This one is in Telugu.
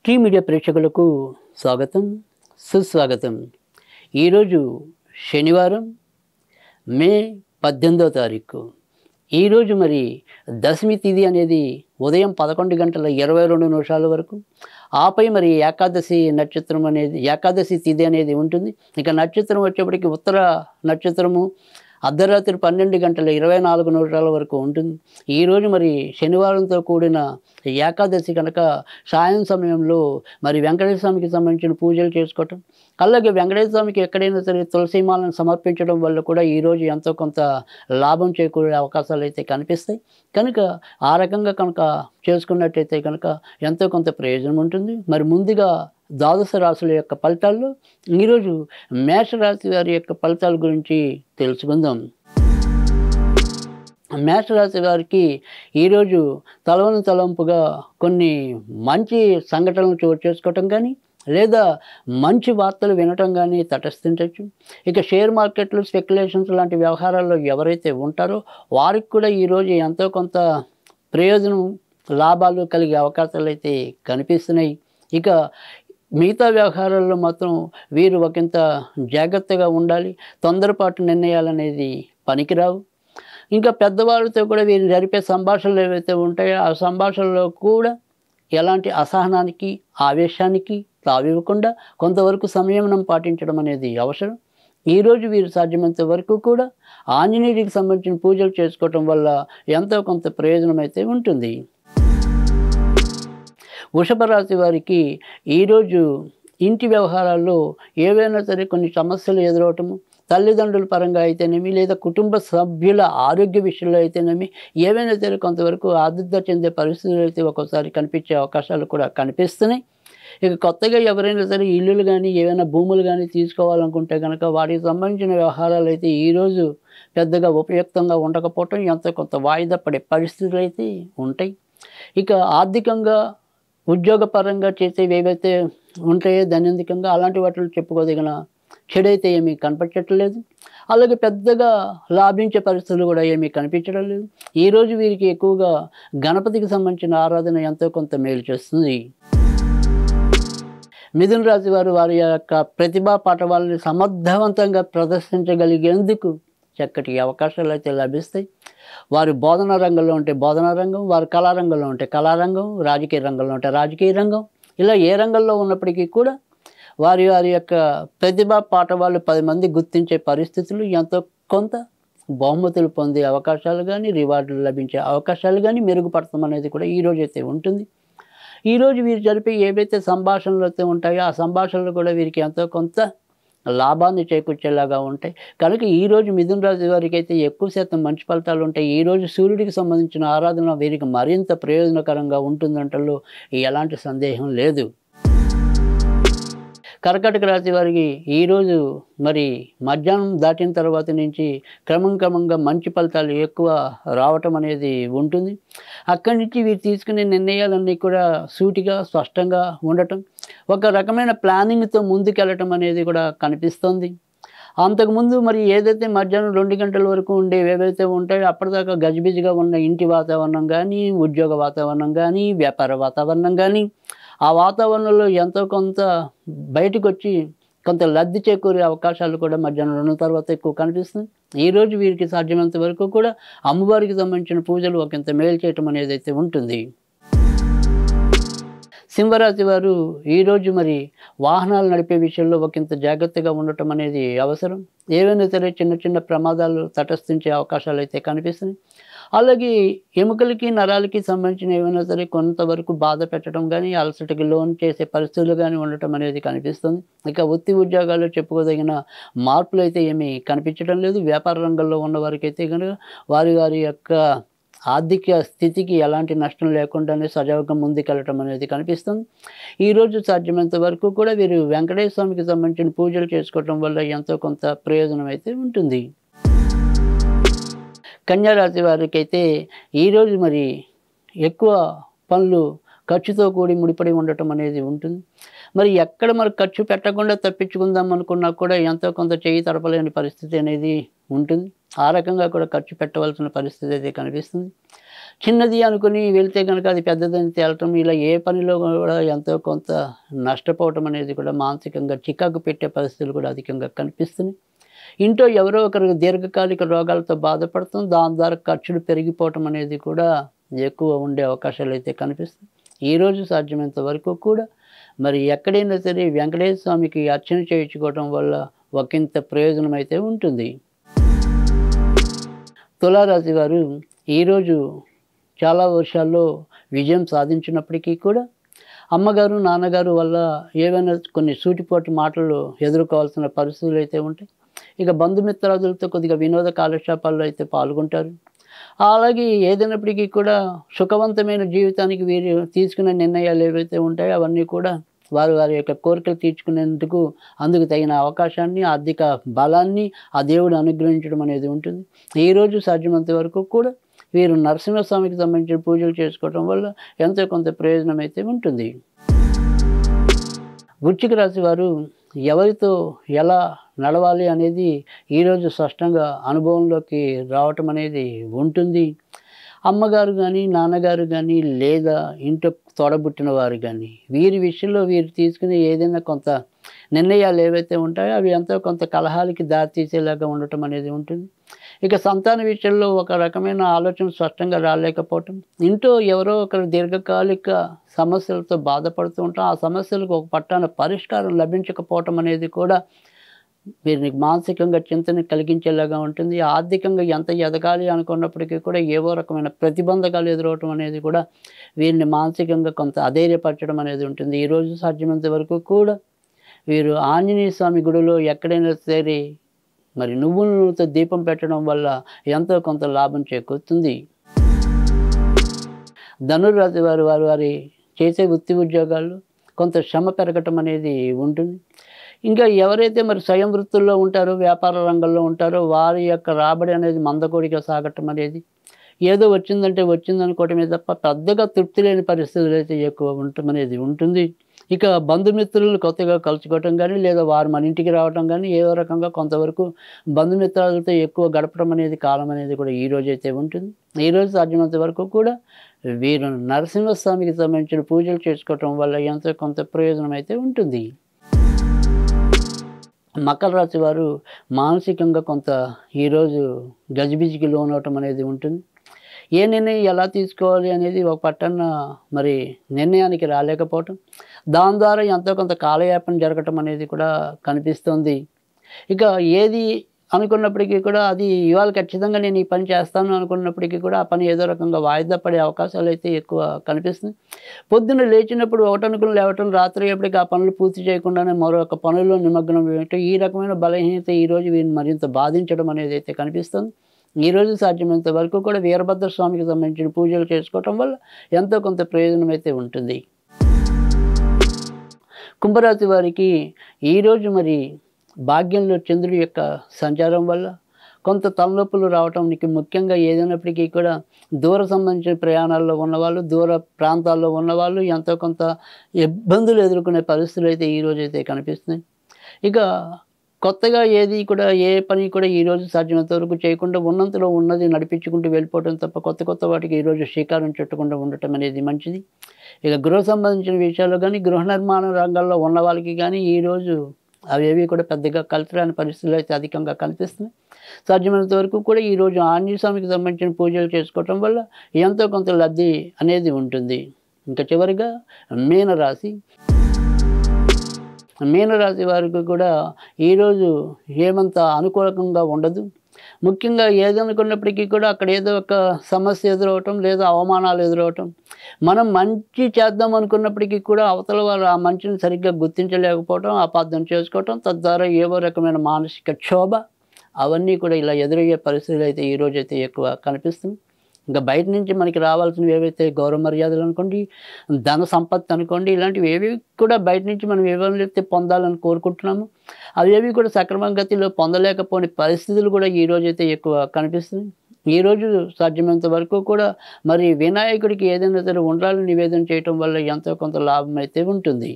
టీ మీడియా ప్రేక్షకులకు స్వాగతం, సుస్వాగతం. ఈరోజు శనివారం, మే 18వ తారీఖు. ఈరోజు మరి దశమి తిథి అనేది ఉదయం 11 గంటల 22 నిమిషాల వరకు, ఆపై మరి ఏకాదశి నక్షత్రం అనేది ఏకాదశి తిథి అనేది ఉంటుంది. ఇక నక్షత్రం వచ్చేప్పటికి ఉత్తర నక్షత్రము అర్ధరాత్రి 12 గంటల 24 నిమిషాల వరకు ఉంటుంది. ఈరోజు మరి శనివారంతో కూడిన ఏకాదశి కనుక సాయం సమయంలో మరి వెంకటేశ్వర స్వామికి సంబంధించిన పూజలు చేసుకోవటం, అలాగే వెంకటేశ్వర స్వామికి ఎక్కడైనా సరే తులసిమాలను సమర్పించడం వల్ల కూడా ఈరోజు ఎంతో కొంత లాభం చేకూరే అవకాశాలు అయితే కనిపిస్తాయి. కనుక ఆ రకంగా కనుక చేసుకున్నట్టయితే కనుక ఎంతో కొంత ప్రయోజనం ఉంటుంది. మరి ముందుగా ద్వాదశ రాశుల యొక్క ఫలితాల్లో ఈరోజు మేషరాశి వారి యొక్క ఫలితాల గురించి తెలుసుకుందాం. మేషరాశి వారికి ఈరోజు తలవని తలంపుగా కొన్ని మంచి సంఘటనలు చోటు చేసుకోవటం కానీ, లేదా మంచి వార్తలు వినటం కానీ తటస్థించవచ్చు. ఇక షేర్ మార్కెట్లు, స్పెక్యులేషన్స్ లాంటి వ్యవహారాల్లో ఎవరైతే ఉంటారో వారికి కూడా ఈరోజు ఎంతో కొంత ప్రయోజనం, లాభాలు కలిగే అవకాశాలు అయితే కనిపిస్తున్నాయి. ఇక మిగతా వ్యవహారాల్లో మాత్రం వీరు ఒకంత జాగ్రత్తగా ఉండాలి. తొందరపాటు నిర్ణయాలు అనేది పనికిరావు. ఇంకా పెద్దవాళ్ళతో కూడా వీరు జరిపే సంభాషణలు ఏవైతే ఉంటాయో ఆ సంభాషణలో కూడా ఎలాంటి అసహనానికి, ఆవేశానికి తావివ్వకుండా కొంతవరకు సంయమనం పాటించడం అనేది అవసరం. ఈరోజు వీరు సాధ్యమైనంత వరకు కూడా ఆంజనేయుడికి సంబంధించిన పూజలు చేసుకోవటం వల్ల ఎంతో కొంత ప్రయోజనం అయితే ఉంటుంది. వృషభ రాశి వారికి ఈరోజు ఇంటి వ్యవహారాల్లో ఏవైనా సరే కొన్ని సమస్యలు ఎదురవటము, తల్లిదండ్రుల పరంగా అయితేనేమి, లేదా కుటుంబ సభ్యుల ఆరోగ్య విషయంలో అయితేనేమి ఏవైనా సరే కొంతవరకు ఆదుర్ద చెందే పరిస్థితులు అయితే ఒక్కోసారి కనిపించే అవకాశాలు కూడా కనిపిస్తున్నాయి. ఇక కొత్తగా ఎవరైనా సరే ఇల్లులు కానీ ఏవైనా భూములు కానీ తీసుకోవాలనుకుంటే కనుక వాటికి సంబంధించిన వ్యవహారాలు అయితే ఈరోజు పెద్దగా ఉపయుక్తంగా ఉండకపోవటం, ఎంతో కొంత వాయిదా పడే పరిస్థితులు అయితే ఉంటాయి. ఇక ఆర్థికంగా, ఉద్యోగపరంగా చేసేవి ఏవైతే ఉంటాయో దైనందికంగా అలాంటి వాటిలో చెప్పుకోదగిన చెడైతే ఏమీ కనిపించట్లేదు. అలాగే పెద్దగా లాభించే పరిస్థితులు కూడా ఏమీ కనిపించడం లేదు. ఈరోజు వీరికి ఎక్కువగా గణపతికి సంబంధించిన ఆరాధన ఎంతో కొంత మేలు చేస్తుంది. మిథున రాశి వారు వారి యొక్క ప్రతిభా పాఠవాలని సమర్థవంతంగా ప్రదర్శించగలిగేందుకు చక్కటి అవకాశాలు అయితే లభిస్తాయి. వారు బోధనా రంగంలో ఉంటే బోధనా రంగం, వారు కళారంగంలో ఉంటే కళారంగం, రాజకీయ రంగంలో ఉంటే రాజకీయ రంగం, ఇలా ఏ రంగంలో ఉన్నప్పటికీ కూడా వారి యొక్క ప్రతిభా పాఠవాళ్ళు 10 మంది గుర్తించే పరిస్థితులు, ఎంతో కొంత బహుమతులు పొందే అవకాశాలు కానీ, రివార్డులు లభించే అవకాశాలు కానీ మెరుగుపడతాం అనేది కూడా ఈరోజు అయితే ఉంటుంది. ఈరోజు వీరు జరిపే ఏవైతే సంభాషణలు అయితే ఉంటాయో ఆ సంభాషణలు కూడా వీరికి ఎంతో కొంత లాభాన్ని చేకూర్చేలాగా ఉంటాయి. కనుక ఈరోజు మిథున రాశి వారికి అయితే ఎక్కువ శాతం మంచి ఫలితాలు ఉంటాయి. ఈరోజు సూర్యుడికి సంబంధించిన ఆరాధన వీరికి మరింత ప్రయోజనకరంగా ఉంటుందంటలో ఎలాంటి సందేహం లేదు. కర్కాటక రాశి వారికి ఈరోజు మరి మధ్యాహ్నం దాటిన తర్వాత నుంచి క్రమంగా మంచి ఫలితాలు ఎక్కువ రావటం అనేది ఉంటుంది. అక్కడి నుంచి వీరు తీసుకునే నిర్ణయాలన్నీ కూడా సూటిగా, స్పష్టంగా ఉండటం, ఒక రకమైన ప్లానింగ్తో ముందుకెళ్ళటం అనేది కూడా కనిపిస్తుంది. అంతకుముందు మరి ఏదైతే మధ్యాహ్నం 2 గంటల వరకు ఉండేవి ఏవైతే ఉంటాయో అప్పటిదాకా గజిబిజిగా ఉన్న ఇంటి వాతావరణం కానీ, ఉద్యోగ వాతావరణం కానీ, వ్యాపార వాతావరణం కానీ, ఆ వాతావరణంలో ఎంతో కొంత బయటకు వచ్చి కొంత లబ్ధి చేకూరే అవకాశాలు కూడా మధ్యాహ్నం 2 తర్వాత ఎక్కువ కనిపిస్తుంది. ఈరోజు వీరికి సాధ్యమైనంత వరకు కూడా అమ్మవారికి సంబంధించిన పూజలు ఒకంత మేలు చేయటం అనేది అయితే ఉంటుంది. సింహరాశి వారు ఈరోజు మరి వాహనాలు నడిపే విషయంలో ఒకంత జాగ్రత్తగా ఉండటం అనేది అవసరం. ఏవైనా సరే చిన్న ప్రమాదాలు తటస్థించే అవకాశాలు అయితే కనిపిస్తున్నాయి. అలాగే ఎముకలకి, నరాలకి సంబంధించిన ఏమైనా సరే కొంతవరకు బాధ పెట్టడం కానీ, అలసటకి లోన్ చేసే పరిస్థితులు కానీ ఉండటం అనేది కనిపిస్తుంది. ఇక వృత్తి ఉద్యోగాల్లో చెప్పుకోదగిన మార్పులు అయితే ఏమీ కనిపించడం లేదు. వ్యాపార రంగంలో ఉన్న వారికి అయితే కనుక వారి యొక్క ఆర్థిక స్థితికి ఎలాంటి నష్టం లేకుండానే సజావుగా ముందుకెళ్ళటం అనేది కనిపిస్తుంది. ఈరోజు సాధ్యమైనంత వరకు కూడా వీరు వెంకటేశ్వర స్వామికి సంబంధించిన పూజలు చేసుకోవటం వల్ల ఎంతో కొంత ప్రయోజనం అయితే ఉంటుంది. కన్యా రాశి వారికి అయితే ఈరోజు మరి ఎక్కువ పనులు ఖర్చుతో కూడి ముడిపడి ఉండటం అనేది ఉంటుంది. మరి ఎక్కడ మరి ఖర్చు పెట్టకుండా తప్పించుకుందాం అనుకున్నా కూడా ఎంతో కొంత చేయి తడపలేని పరిస్థితి అనేది ఉంటుంది. ఆ రకంగా కూడా ఖర్చు పెట్టవలసిన పరిస్థితి అయితే కనిపిస్తుంది. చిన్నది అనుకుని వెళ్తే కనుక అది పెద్దదని తేలటం, ఇలా ఏ పనిలో కూడా ఎంతో కొంత నష్టపోవటం అనేది కూడా మానసికంగా చికాకు పెట్టే పరిస్థితులు కూడా అధికంగా కనిపిస్తున్నాయి. ఇంట్లో ఎవరో ఒకరు దీర్ఘకాలిక రోగాలతో బాధపడతాం, దాని ద్వారా ఖర్చులు పెరిగిపోవటం అనేది కూడా ఎక్కువ ఉండే అవకాశాలు అయితే కనిపిస్తాయి. ఈరోజు సాధ్యమైనంత వరకు కూడా మరి ఎక్కడైనా సరే వెంకటేశ్వర స్వామికి అర్చన చేయించుకోవటం వల్ల ఒకంత ప్రయోజనం అయితే ఉంటుంది. తులారాశి వారు ఈరోజు చాలా వర్షాల్లో విజయం సాధించినప్పటికీ కూడా అమ్మగారు, నాన్నగారు వల్ల ఏవైనా కొన్ని సూటిపోటి మాటలు ఎదుర్కోవాల్సిన పరిస్థితులు అయితే ఉంటాయి. ఇక బంధుమిత్రాదులతో కొద్దిగా వినోద కాలక్షేపాల్లో అయితే పాల్గొంటారు. అలాగే ఏదైనప్పటికీ కూడా సుఖవంతమైన జీవితానికి వీరు తీసుకునే నిర్ణయాలు ఏవైతే ఉంటాయో అవన్నీ కూడా వారి వారి యొక్క కోరికలు తీర్చుకునేందుకు అందుకు తగిన అవకాశాన్ని, ఆర్థిక బలాన్ని ఆ దేవుడు అనుగ్రహించడం అనేది ఉంటుంది. ఈరోజు సాధ్యమైనంత వరకు కూడా వీరు నరసింహస్వామికి సంబంధించిన పూజలు చేసుకోవడం వల్ల ఎంతో కొంత ప్రయోజనం అయితే ఉంటుంది. వృశ్చిక రాశి వారు ఎవరితో ఎలా నడవాలి అనేది ఈరోజు స్పష్టంగా అనుభవంలోకి రావటం అనేది ఉంటుంది. అమ్మగారు కానీ, నాన్నగారు కానీ, లేదా ఇంట్లో తోడబుట్టిన వారు కానీ వీరి విషయంలో వీరు తీసుకునే ఏదైనా కొంత నిర్ణయాలు ఏవైతే ఉంటాయో అవి ఎంతో కొంత కలహాలకి దారితీసేలాగా ఉండటం అనేది ఉంటుంది. ఇక సంతాన విషయంలో ఒక రకమైన ఆలోచన స్పష్టంగా రాలేకపోవటం, ఇంట్లో ఎవరో ఒకరు దీర్ఘకాలిక సమస్యలతో బాధపడుతూ ఉంటాం, ఆ సమస్యలకు ఒక పట్టాన పరిష్కారం లభించకపోవటం అనేది కూడా వీరిని మానసికంగా చింతన కలిగించేలాగా ఉంటుంది. ఆర్థికంగా ఎంత ఎదగాలి అనుకున్నప్పటికీ కూడా ఏవో రకమైన ప్రతిబంధకాలు ఎదురవటం అనేది కూడా వీరిని మానసికంగా కొంత అధైర్యపరచడం అనేది ఉంటుంది. ఈరోజు సాధ్యమైనంత వరకు కూడా వీరు ఆంజనేయ స్వామి గుడిలో ఎక్కడైనా సరే మరి నువ్వుల నూనెతో దీపం పెట్టడం వల్ల ఎంతో కొంత లాభం చేకూరుతుంది. ధనుర్రాశి వారు వారి చేసే వృత్తి ఉద్యోగాల్లో కొంత శ్రమ పెరగటం అనేది ఉంటుంది. ఇంకా ఎవరైతే మరి స్వయం వృత్తుల్లో ఉంటారో, వ్యాపార రంగంలో ఉంటారో వారి యొక్క రాబడి అనేది మందకొడిగా సాగటం అనేది, ఏదో వచ్చిందంటే వచ్చిందనుకోవటమే తప్ప పెద్దగా తృప్తి లేని పరిస్థితులు అయితే ఎక్కువ ఉండటం అనేది ఉంటుంది. ఇక బంధుమిత్రులు కొత్తగా కలుసుకోవటం కానీ, లేదా వారు మన ఇంటికి రావటం కానీ, ఏదో రకంగా కొంతవరకు బంధుమిత్రాలతో ఎక్కువ గడపడం అనేది కాలం అనేది కూడా ఈరోజు అయితే ఉంటుంది. ఈరోజు సాధ్యమైనంత వరకు కూడా వీరు నరసింహస్వామికి సంబంధించిన పూజలు చేసుకోవటం వల్ల ఎంతో కొంత ప్రయోజనం అయితే ఉంటుంది. మకర రాశి వారు మానసికంగా కొంత ఈరోజు గజిబిజికి లోనవటం అనేది ఉంటుంది. ఏ నిర్ణయం ఎలా తీసుకోవాలి అనేది ఒక పట్టణ మరి నిర్ణయానికి రాలేకపోవటం, దాని ద్వారా ఎంతో కొంత కాలయాపన జరగటం అనేది కూడా కనిపిస్తుంది. ఇక ఏది అనుకున్నప్పటికీ కూడా అది ఇవాళ ఖచ్చితంగా నేను ఈ పని చేస్తాను అనుకున్నప్పటికీ కూడా ఆ పని ఏదో రకంగా వాయిదా పడే అవకాశాలు అయితే ఎక్కువ కనిపిస్తుంది. పొద్దున్న లేచినప్పుడు ఒకటనుకుని లేవటం, రాత్రి ఎప్పటికీ ఆ పనులు పూర్తి చేయకుండానే మరొక పనుల్లో నిమగ్నం వేయటం, ఈ రకమైన బలహీనత ఈరోజు వీరిని మరింత బాధించడం అనేది అయితే కనిపిస్తుంది. ఈరోజు సాధ్యమైనంత వరకు కూడా వీరభద్ర స్వామికి సంబంధించిన పూజలు చేసుకోవటం వల్ల ఎంతో కొంత ప్రయోజనం అయితే ఉంటుంది. కుంభరాశి వారికి ఈరోజు మరి భాగ్యంలో చంద్రుడి యొక్క సంచారం వల్ల కొంత తలనొప్పులు రావటానికి, ముఖ్యంగా ఏదైనప్పటికీ కూడా దూర సంబంధించిన ప్రయాణాల్లో ఉన్నవాళ్ళు, దూర ప్రాంతాల్లో ఉన్నవాళ్ళు ఎంతో కొంత ఇబ్బందులు ఎదుర్కొనే పరిస్థితులు అయితే ఈరోజైతే కనిపిస్తున్నాయి. ఇక కొత్తగా ఏది కూడా ఏ పని కూడా ఈరోజు సాధ్యమైనంత వరకు చేయకుండా ఉన్నంతలో ఉన్నది నడిపించుకుంటూ వెళ్ళిపోవడం తప్ప కొత్త వాటికి ఈరోజు శ్రీకారం చుట్టకుండా ఉండటం అనేది మంచిది. ఇక గృహ సంబంధించిన విషయాల్లో కానీ, గృహ నిర్మాణ రంగాల్లో ఉన్న వాళ్ళకి కానీ ఈరోజు అవేవి కూడా పెద్దగా కలిసి రాని పరిస్థితులు అయితే అధికంగా కనిపిస్తున్నాయి. సాధ్యమైనంత వరకు కూడా ఈరోజు ఆంజనేయ స్వామికి సంబంధించిన పూజలు చేసుకోవటం వల్ల ఎంతో కొంత లబ్ధి అనేది ఉంటుంది. ఇంకా చివరిగా మీనరాశి వారికి కూడా ఈరోజు ఏమంత అనుకూలంగా ఉండదు. ముఖ్యంగా ఏదనుకున్నప్పటికీ కూడా అక్కడ ఏదో ఒక సమస్య ఎదురవటం, లేదా అవమానాలు ఎదురవటం, మనం మంచి చేద్దాం అనుకున్నప్పటికీ కూడా అవతల వాళ్ళు ఆ మంచిని సరిగ్గా గుర్తించలేకపోవటం, అపార్థం చేసుకోవటం, తద్వారా ఏవో రకమైన మానసిక క్షోభ అవన్నీ కూడా ఇలా ఎదురయ్యే పరిస్థితులు అయితే ఈరోజైతే ఎక్కువ కనిపిస్తుంది. ఇంకా బయట నుంచి మనకి రావాల్సినవి ఏవైతే గౌరవ మర్యాదలు అనుకోండి, ధన సంపత్తి అనుకోండి, ఇలాంటివి ఏవి కూడా బయట నుంచి మనం ఏవైతే పొందాలని కోరుకుంటున్నామో అవేవి కూడా సక్రమ గతిలో పొందలేకపోని పరిస్థితులు కూడా ఈరోజైతే ఎక్కువ కనిపిస్తుంది. ఈరోజు సాధ్యమైనంత వరకు కూడా మరి వినాయకుడికి ఏదైనా సరే ఉండ్రాలు నివేదన చేయటం వల్ల ఎంతో కొంత లాభం అయితే ఉంటుంది.